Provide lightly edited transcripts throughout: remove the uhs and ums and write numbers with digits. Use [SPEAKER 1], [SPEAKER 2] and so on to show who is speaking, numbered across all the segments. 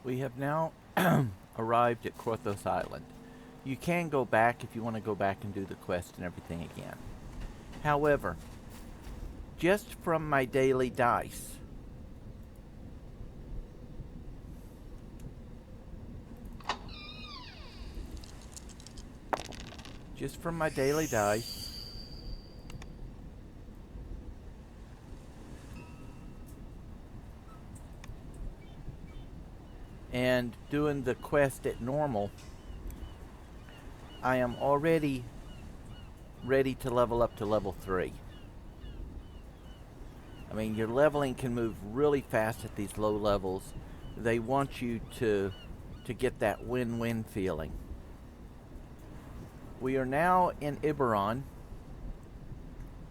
[SPEAKER 1] We have now arrived at Karthos Island. You can go back if you want to go back and do the quest and everything again. However, just from my daily dice, just from my daily dice, and doing the quest at normal, I am already ready to level up to level 3. I mean, your leveling can move really fast at these low levels. They want you to get that win-win feeling. We are now in Eberron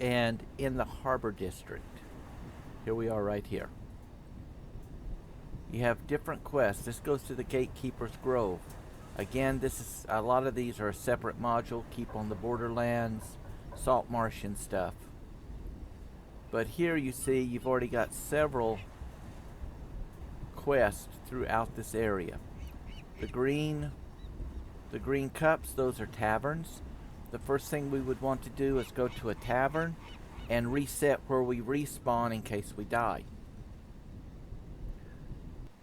[SPEAKER 1] and in the Harbor District. Here we are right here. You have different quests. This goes to the Gatekeeper's Grove. Again, this is a lot of these are a separate module. Keep on the Borderlands, Salt Marsh and stuff. But here you see you've already got several quests throughout this area. The green cups, those are taverns. The first thing we would want to do is go to a tavern and reset where we respawn in case we die.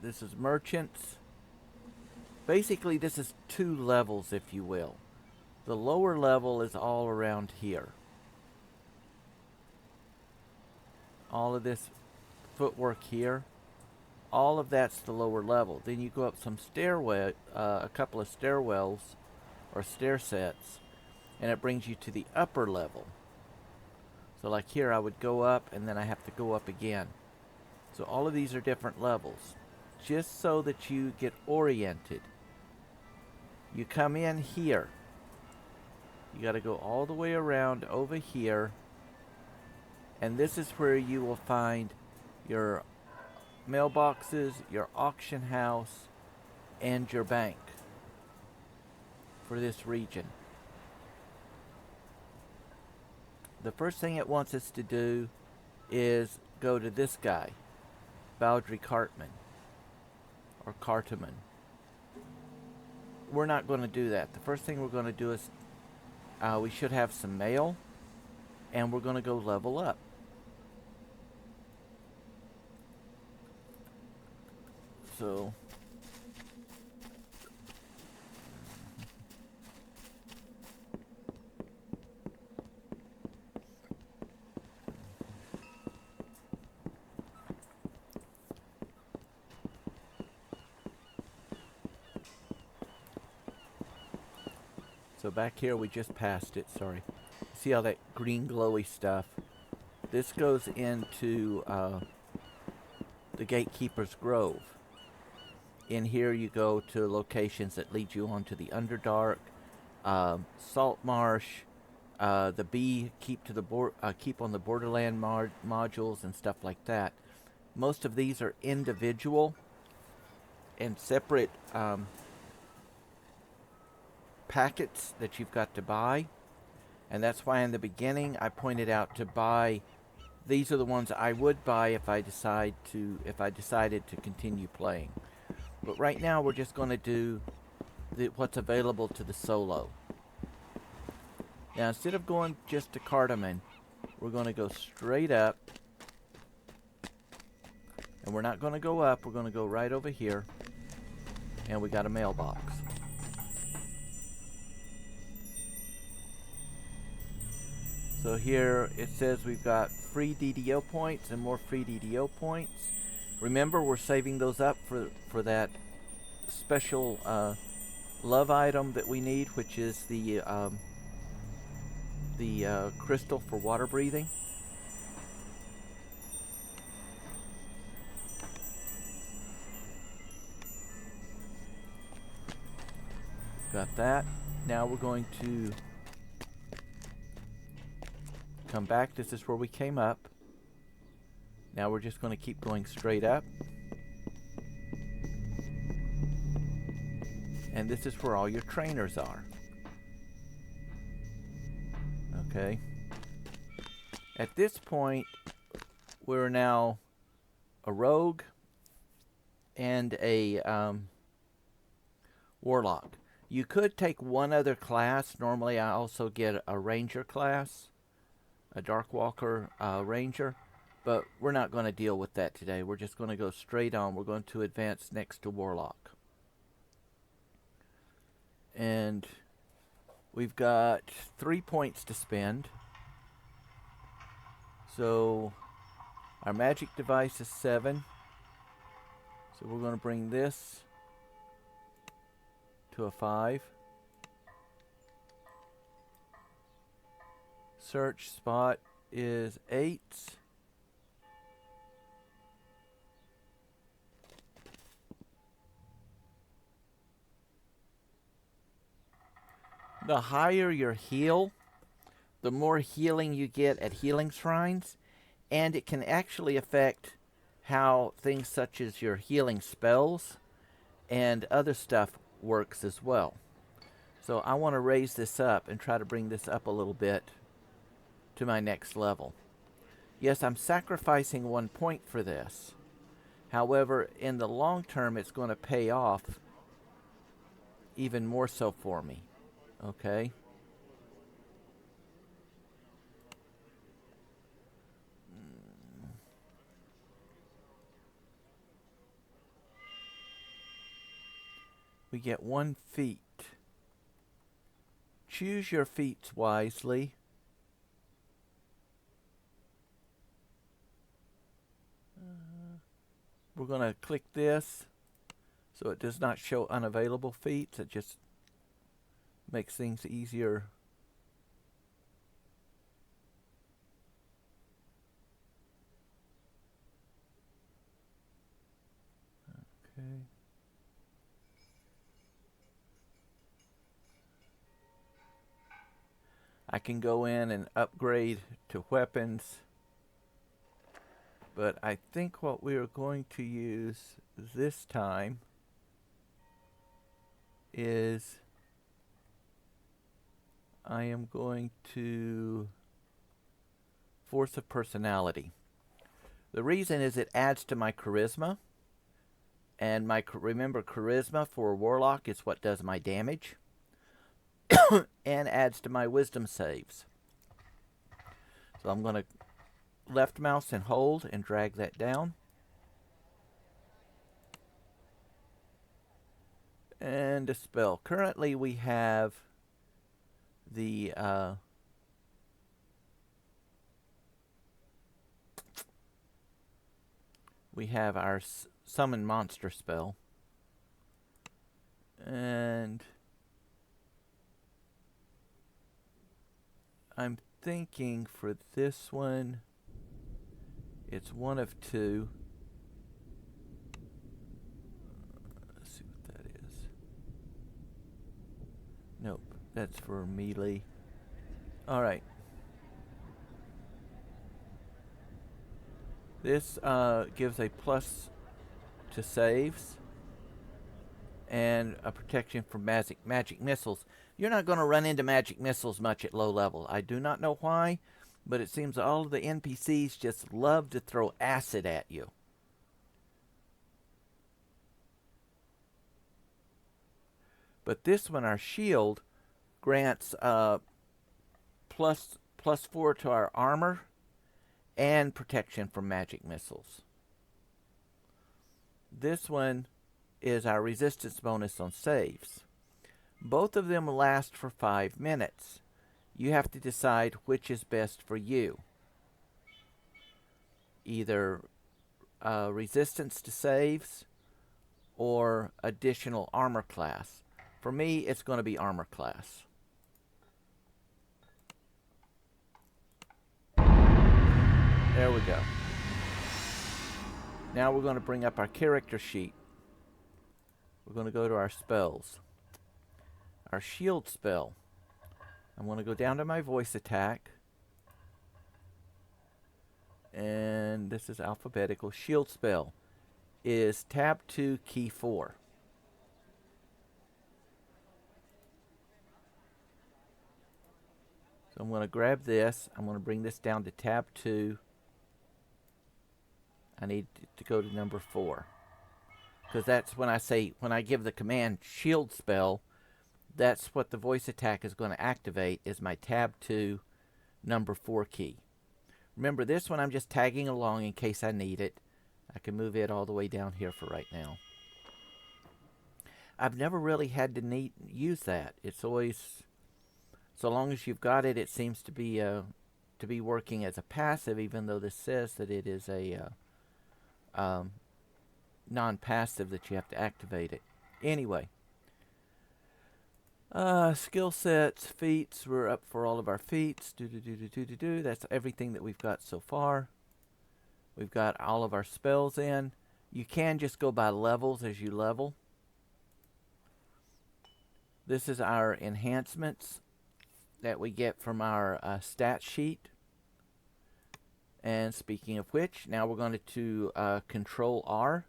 [SPEAKER 1] This is merchants. Basically, this is 2 levels, if you will. The lower level is all around here. All of this footwork here, all of that's the lower level. Then you go up some stairway, a couple of stairwells or stair sets, and it brings you to the upper level. So like here, I would go up and then I have to go up again. So all of these are different levels, just so that you get oriented. You come in here. You got to go all the way around over here. And this is where you will find your mailboxes, your auction house, and your bank for this region. The first thing it wants us to do is go to this guy, Baldry Cartman, or Cartman. We're not going to do that. The first thing we're going to do is we should have some mail, and we're going to go level up. So back here we just passed it, sorry. See all that green glowy stuff? This goes into the Gatekeeper's Grove. In here you go to locations that lead you onto the Underdark, Salt Marsh, the B, keep on the Borderland modules and stuff like that. Most of these are individual and separate packets that you've got to buy, and that's why in the beginning I pointed out to buy. These are the ones I would buy if I decided to continue playing. But right now we're just going to do what's available to the solo. Now instead of going just to Cardamom, we're going to go straight up. And we're not going to go up, we're going to go right over here. And we got a mailbox. So here it says we've got free DDO points and more free DDO points. Remember, we're saving those up for that special love item that we need, which is the crystal for water breathing. Got that. Now we're going to come back. This is where we came up. Now we're just going to keep going straight up. And this is where all your trainers are. Okay. At this point, we're now a rogue, and a warlock. You could take one other class. Normally I also get a ranger class, a Darkwalker ranger, but we're not going to deal with that today. We're just going to go straight on. We're going to advance next to warlock. And we've got 3 points to spend. So our magic device is 7. So we're going to bring this to a 5. Search spot is 8. The higher your heal, the more healing you get at healing shrines, and it can actually affect how things such as your healing spells and other stuff works as well. So I want to raise this up and try to bring this up a little bit to my next level. Yes, I'm sacrificing 1 point for this. However, in the long term, it's going to pay off even more so for me. Okay? We get 1 feat. Choose your feats wisely. We're going to click this so it does not show unavailable feats. It just makes things easier. Okay. I can go in and upgrade to weapons, but I think what we are going to use this time is I am going to Force of Personality. The reason is it adds to my charisma, and remember, charisma for a warlock is what does my damage, and adds to my wisdom saves. So I'm going to left mouse and hold and drag that down. And a spell. Currently we have the we have our summon monster spell. And I'm thinking for this one, it's one of 2. Let's see what that is. Nope, that's for melee. Alright. This gives a plus to saves and a protection from magic missiles. You're not going to run into magic missiles much at low level. I do not know why, but it seems all of the NPCs just love to throw acid at you. But this one, our shield, grants plus 4 to our armor and protection from magic missiles. This one is our resistance bonus on saves. Both of them last for 5 minutes. You have to decide which is best for you. Either resistance to saves or additional armor class. For me, it's going to be armor class. There we go. Now we're going to bring up our character sheet. We're going to go to our spells. Our shield spell. I'm going to go down to my voice attack. And this is alphabetical. Shield spell is tab 2, key 4. So I'm going to grab this. I'm going to bring this down to tab 2. I need to go to number 4. because that's when I give the command shield spell, that's what the voice attack is going to activate, is my tab 2 number 4 key. Remember, this one I'm just tagging along in case I need it. I can move it all the way down here for right now. I've never really had to use that. It's always, so long as you've got it, it seems to be working as a passive, even though this says that it is a non-passive, that you have to activate it. Anyway, skill sets, feats. We're up for all of our feats. That's everything that we've got so far. We've got all of our spells in. You can just go by levels as you level. This is our enhancements that we get from our stat sheet. And speaking of which, now we're going to Control R,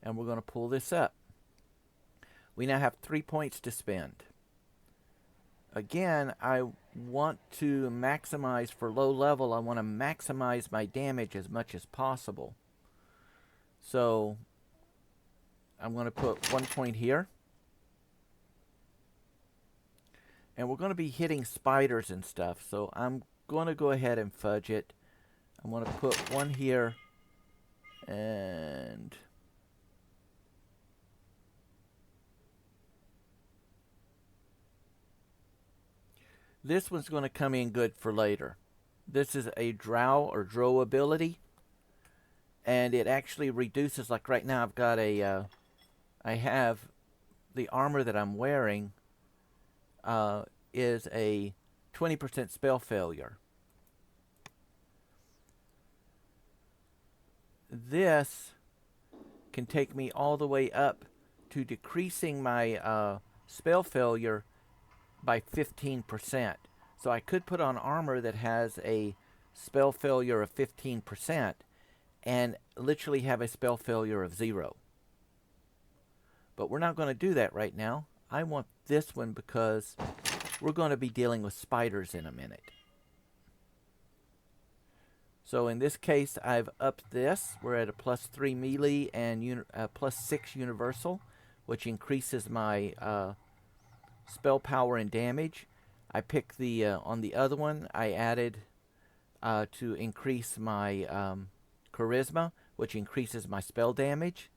[SPEAKER 1] and we're going to pull this up. We now have 3 points to spend. Again, I want to maximize for low level. I want to maximize my damage as much as possible. So I'm going to put 1 point here. And we're going to be hitting spiders and stuff, so I'm going to go ahead and fudge it. I'm going to put 1 here, and this one's going to come in good for later. This is a drow or drow ability, and it actually reduces, like right now I've got I have the armor that I'm wearing is a 20% spell failure. This can take me all the way up to decreasing my spell failure by 15%. So I could put on armor that has a spell failure of 15% and literally have a spell failure of 0. But we're not going to do that right now. I want this one because we're going to be dealing with spiders in a minute. So in this case, I've upped this. We're at a +3 melee and +6 universal, which increases my spell power and damage. I picked the, on the other one, I added to increase my charisma, which increases my spell damage.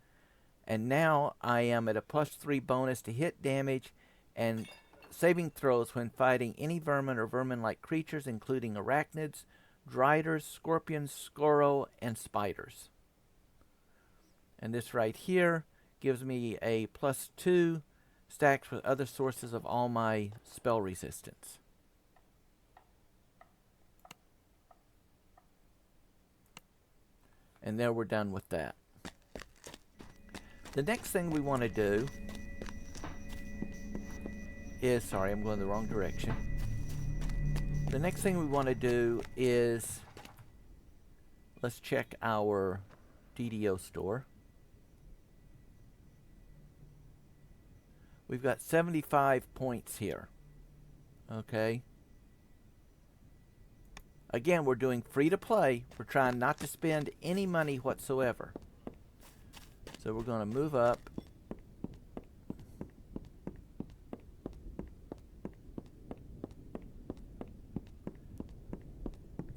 [SPEAKER 1] And now I am at a +3 bonus to hit damage and saving throws when fighting any vermin or vermin-like creatures, including arachnids, driders, scorpions, scoro, and spiders. And this right here gives me a +2 stacked with other sources of all my spell resistance. And there we're done with that. The next thing we want to do is, sorry, I'm going the wrong direction. The next thing we want to do is, let's check our DDO store. We've got 75 points here. Okay. Again, we're doing free to play. We're trying not to spend any money whatsoever. So we're going to move up.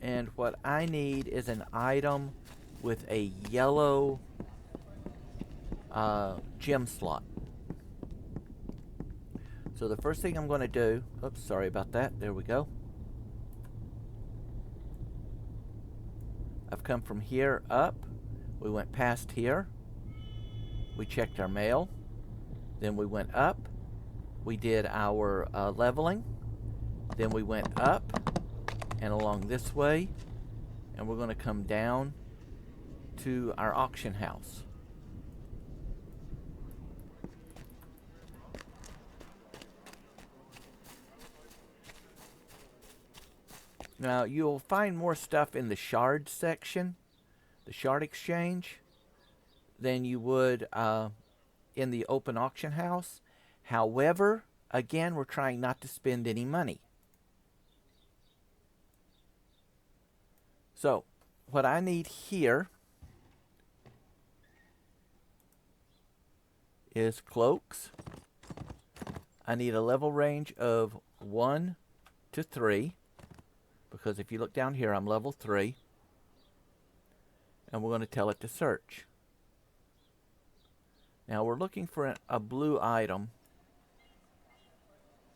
[SPEAKER 1] And what I need is an item with a yellow gem slot. So the first thing I'm going to do, oops, sorry about that. There we go. I've come from here up. We went past here. We checked our mail. Then we went up. We did our leveling. Then we went up and along this way. And we're going to come down to our auction house. Now, you'll find more stuff in the shard section, the shard exchange, than you would in the open auction house. However, again, we're trying not to spend any money. So, what I need here is cloaks. I need a level range of 1 to 3, because if you look down here, I'm level 3. And we're going to tell it to search. Now we're looking for a blue item,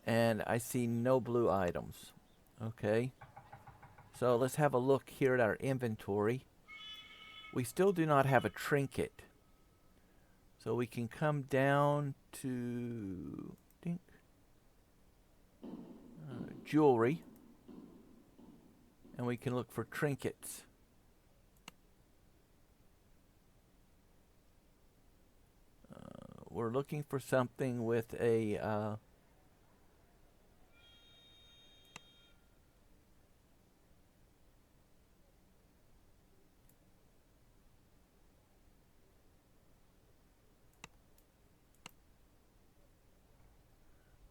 [SPEAKER 1] and I see no blue items. Okay, so let's have a look here at our inventory. We still do not have a trinket, so we can come down to jewelry, and we can look for trinkets. We're looking for something with a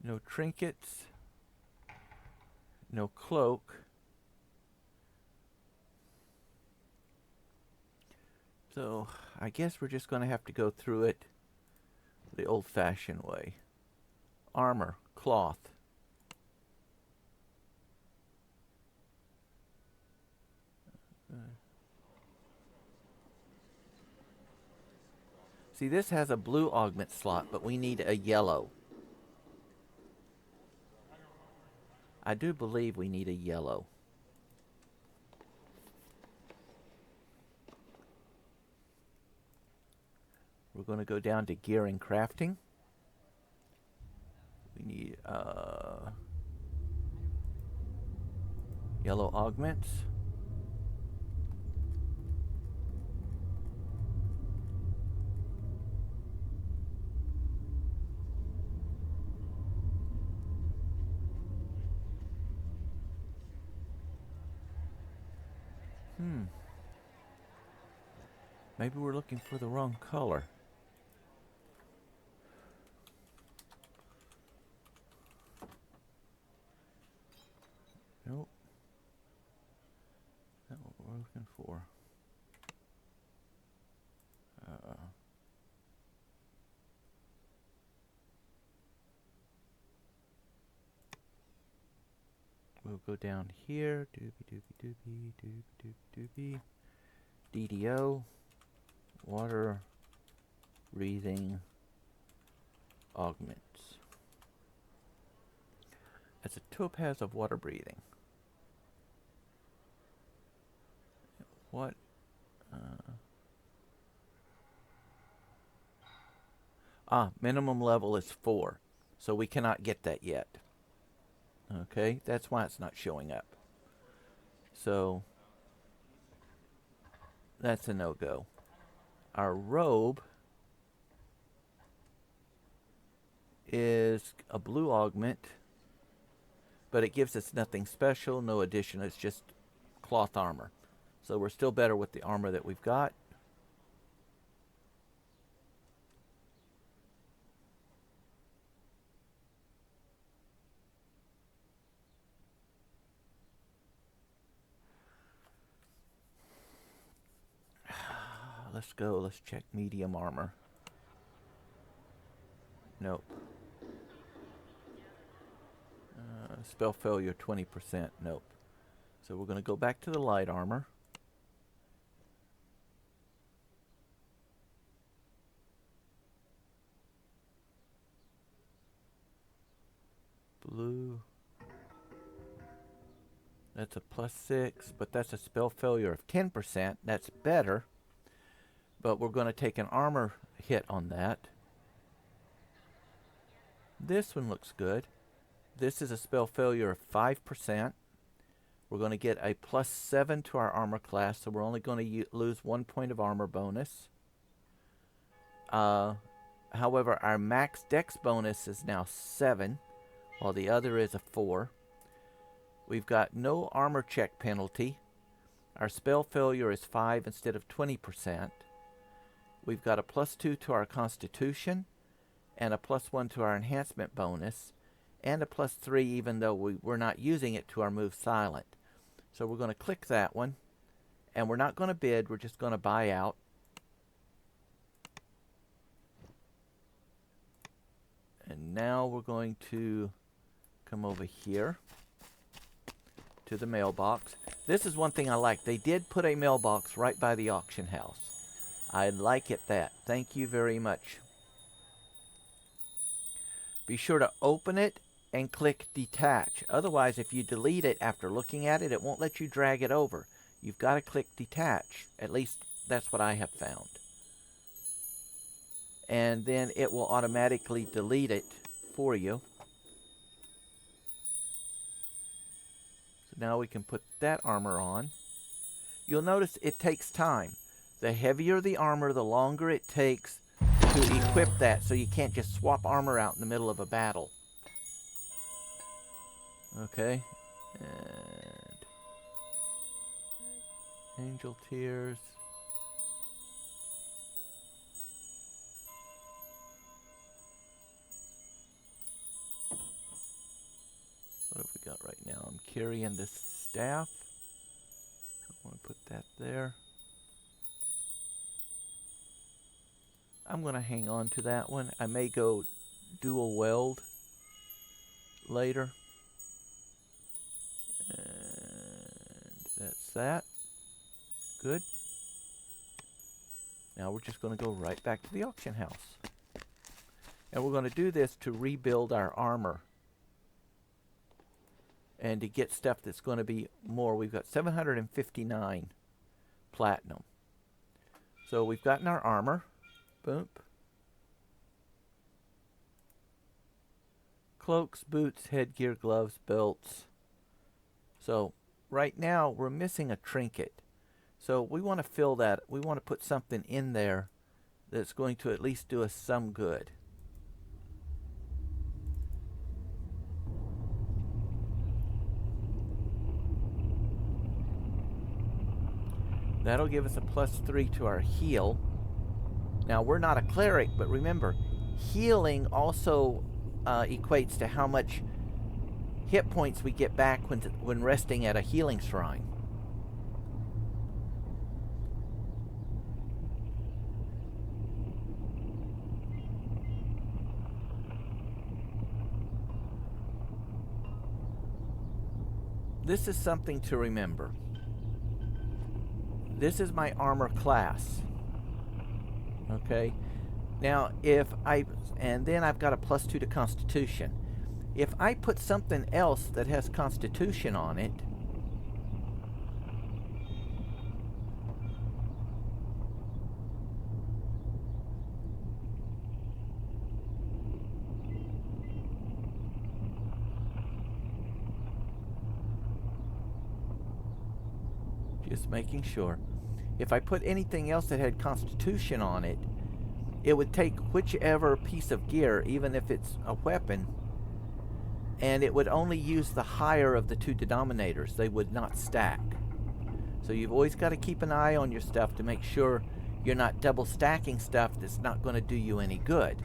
[SPEAKER 1] no trinkets, no cloak. So I guess we're just going to have to go through it the old-fashioned way. Armor, cloth. See, this has a blue augment slot, but we need a yellow. I do believe we need a yellow. We're going to go down to gear and crafting. We need yellow augments. Maybe we're looking for the wrong color. Nope. That's not what we're looking for. We'll go down here. Doobie doobie doobie doobie doobie doobie. DDO. Water breathing augments. It's a topaz of water breathing. What? Minimum level is 4, so we cannot get that yet. Okay, that's why it's not showing up. So that's a no-go. Our robe is a blue augment, but it gives us nothing special, no addition. It's just cloth armor. So we're still better with the armor that we've got. Let's go. Let's check medium armor. Nope. Spell failure 20%. Nope. So we're going to go back to the light armor. Blue. That's a +6, but that's a spell failure of 10%. That's better. But we're going to take an armor hit on that. This one looks good. This is a spell failure of 5%. We're going to get a +7 to our armor class, so we're only going to lose 1 point of armor bonus. However, our max dex bonus is now 7, while the other is a 4. We've got no armor check penalty. Our spell failure is 5 instead of 20%. We've got a +2 to our constitution, and a +1 to our enhancement bonus, and a +3 even though we're not using it to our move silent. So we're going to click that one, and we're not going to bid, we're just going to buy out. now we're going to come over here to the mailbox. This is one thing I like. They did put a mailbox right by the auction house. I like it that. Thank you very much. Be sure to open it and click detach. Otherwise, if you delete it after looking at it, it won't let you drag it over. You've got to click detach. At least that's what I have found. And then it will automatically delete it for you. So now we can put that armor on. You'll notice it takes time. The heavier the armor, the longer it takes to equip that, so you can't just swap armor out in the middle of a battle. Okay. And Angel Tears. What have we got right now? I'm carrying the staff. I want to put that there. I'm going to hang on to that one. I may go dual weld later. And that's that. Good. Now we're just going to go right back to the auction house. And we're going to do this to rebuild our armor. And to get stuff that's going to be more. We've got 759 platinum. So we've gotten our armor. Boom. Cloaks, boots, headgear, gloves, belts. So right now we're missing a trinket. So we want to fill that. We want to put something in there that's going to at least do us some good. That'll give us a +3 to our heal. Now, we're not a cleric, but remember, healing also equates to how much hit points we get back when resting at a healing shrine. This is something to remember. This is my armor class. Okay. Now, and then I've got a +2 to Constitution. If I put something else that has Constitution on it, just making sure. If I put anything else that had Constitution on it, it would take whichever piece of gear, even if it's a weapon, and it would only use the higher of the two denominators. They would not stack. So you've always got to keep an eye on your stuff to make sure you're not double stacking stuff that's not going to do you any good.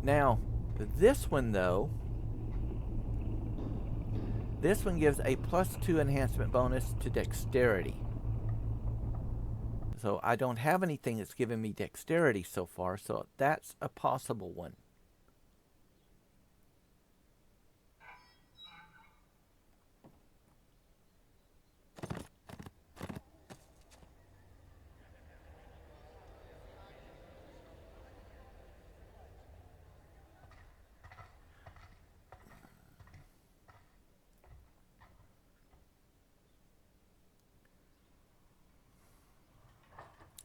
[SPEAKER 1] Now, this one though, this one gives a +2 enhancement bonus to dexterity. So I don't have anything that's given me dexterity so far, so that's a possible one.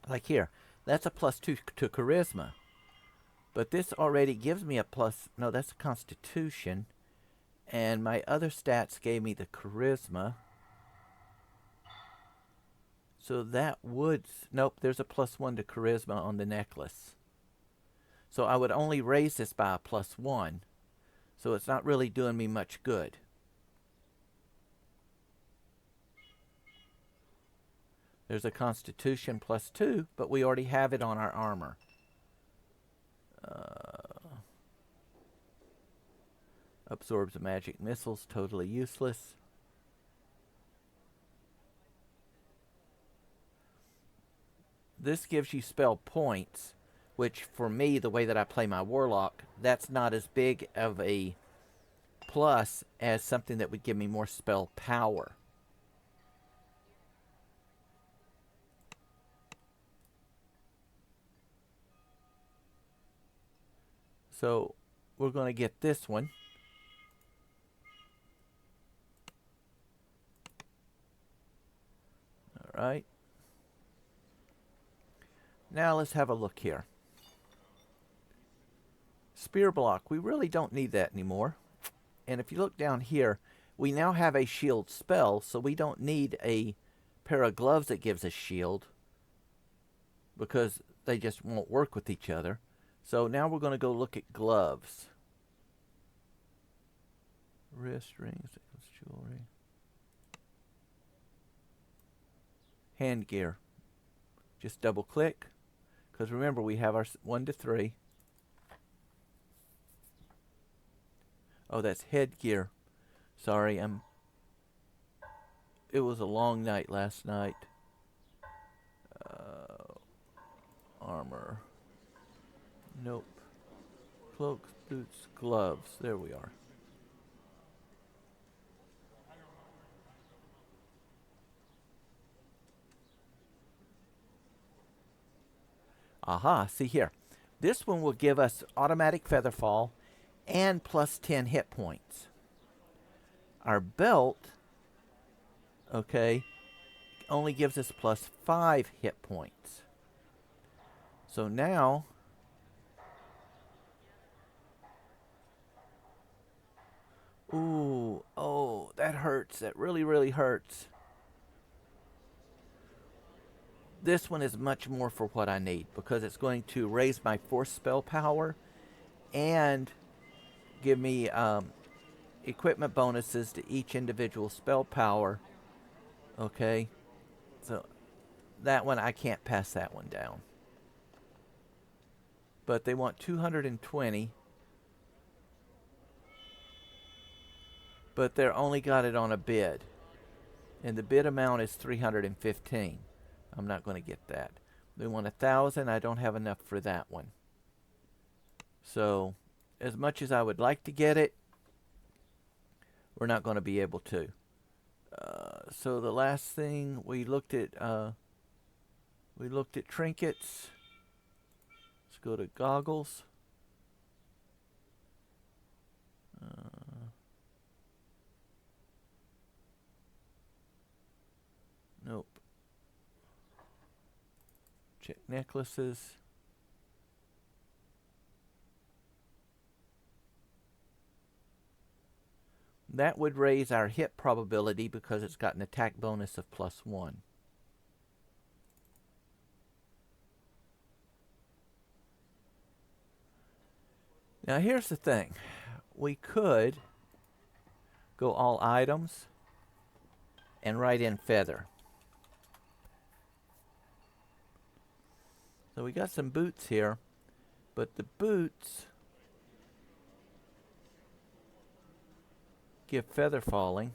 [SPEAKER 1] Like here, that's a +2 to charisma. But this already gives me a no, that's a Constitution. And my other stats gave me the charisma. So that would, nope, there's a +1 to charisma on the necklace. So I would only raise this by a +1. So it's not really doing me much good. There's a Constitution +2, but we already have it on our armor. Absorbs the magic missiles, totally useless. This gives you spell points, which for me, the way that I play my Warlock, that's not as big of a plus as something that would give me more spell power. So we're going to get this one. All right. Now let's have a look here. Spear block. We really don't need that anymore. And if you look down here, we now have a shield spell, so we don't need a pair of gloves that gives us shield because they just won't work with each other. So now we're going to go look at gloves. Wrist rings, jewelry. Hand gear. Just double click, because remember we have our 1 to 3. Oh, that's headgear. Sorry, it was a long night last night. Armor. Nope. Cloaks, boots, gloves. There we are. Aha, see here. This one will give us automatic feather fall and plus 10 hit points. Our belt, okay, only gives us plus 5 hit points. So now, ooh, oh, that hurts. That really, really hurts. This one is much more for what I need because it's going to raise my force spell power and give me equipment bonuses to each individual spell power. Okay, so that one, I can't pass that one down. But they want 220. But they're only got it on a bid. And the bid amount is 315. I'm not going to get that. They want 1,000. I don't have enough for that one. So, as much as I would like to get it, we're not going to be able to. So the last thing we looked at trinkets. Let's go to goggles. Nope. Check necklaces. That would raise our hit probability because it's got an attack bonus of +1. Now here's the thing. We could go all items and write in feather. So we got some boots here, but the boots give feather falling.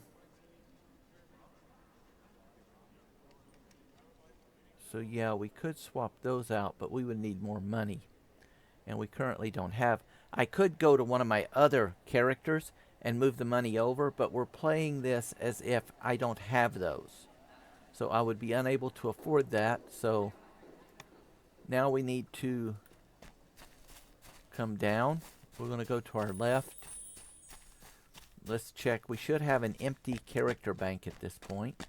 [SPEAKER 1] So yeah, we could swap those out, but we would need more money. And we currently don't have. I could go to one of my other characters and move the money over, but we're playing this as if I don't have those. So I would be unable to afford that. So now we need to come down. We're going to go to our left. Let's check. We should have an empty character bank at this point.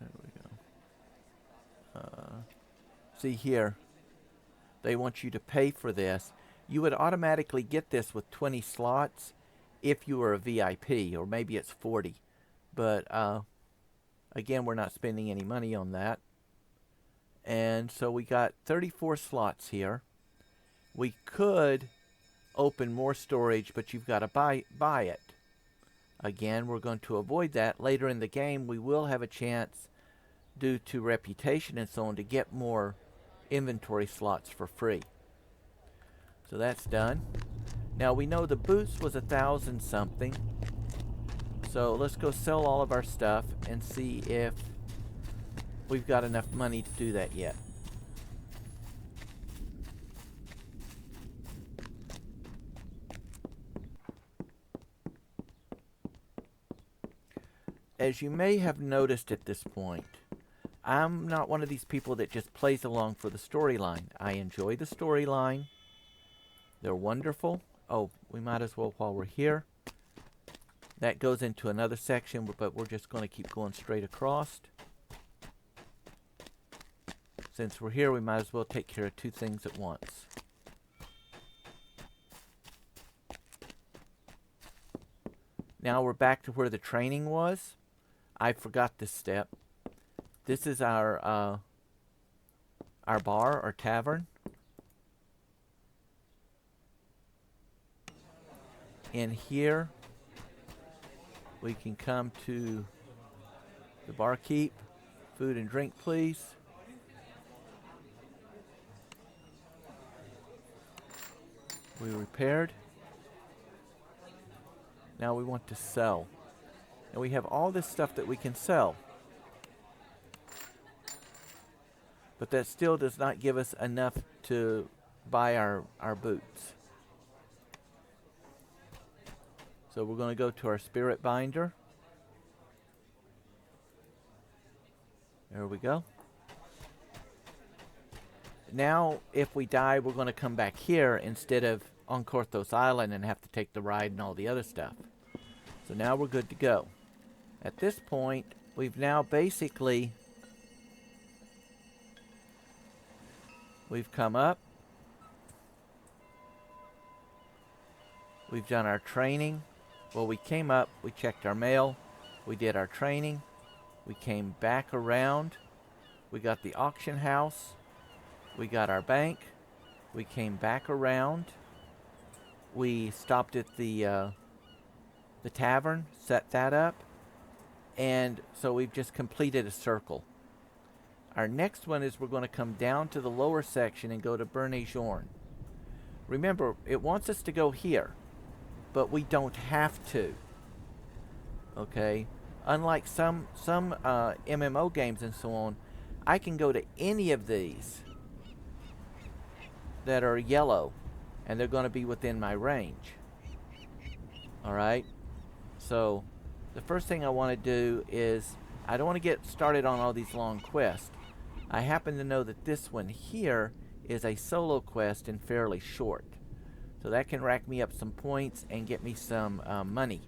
[SPEAKER 1] There we go. See here. They want you to pay for this. You would automatically get this with 20 slots if you were a VIP, or maybe it's 40. But again, we're not spending any money on that. And so we got 34 slots here. We could open more storage, but you've got to buy it. Again, we're going to avoid that. Later in the game, we will have a chance, due to reputation and so on, to get more inventory slots for free. So that's done. Now we know the boots was 1,000 something. So let's go sell all of our stuff and see if we've got enough money to do that yet. As you may have noticed at this point, I'm not one of these people that just plays along for the storyline. I enjoy the storyline. They're wonderful. Oh, we might as well while we're here. That goes into another section, but we're just going to keep going straight across. Since we're here, we might as well take care of two things at once. Now we're back to where the training was. I forgot this step. This is our bar or tavern. In here, we can come to the barkeep. Food and drink, please. We repaired. Now we want to sell. And we have all this stuff that we can sell. But that still does not give us enough to buy our boots. So we're going to go to our spirit binder. There we go. Now, if we die, we're going to come back here instead of on Karthos Island and have to take the ride and all the other stuff. So now we're good to go. At this point, we've now basically... We've come up. We've done our training. Well, we came up, we checked our mail, we did our training, we came back around, we got the auction house, we got our bank, we came back around, we stopped at the tavern, set that up, and so we've just completed a circle. Our next one is we're going to come down to the lower section and go to Eberron. Remember, it wants us to go here, but we don't have to. Okay? Unlike some MMO games and so on, I can go to any of these that are yellow, and they're going to be within my range. Alright? So, the first thing I want to do is, I don't want to get started on all these long quests. I happen to know that this one here is a solo quest and fairly short. So that can rack me up some points and get me some money.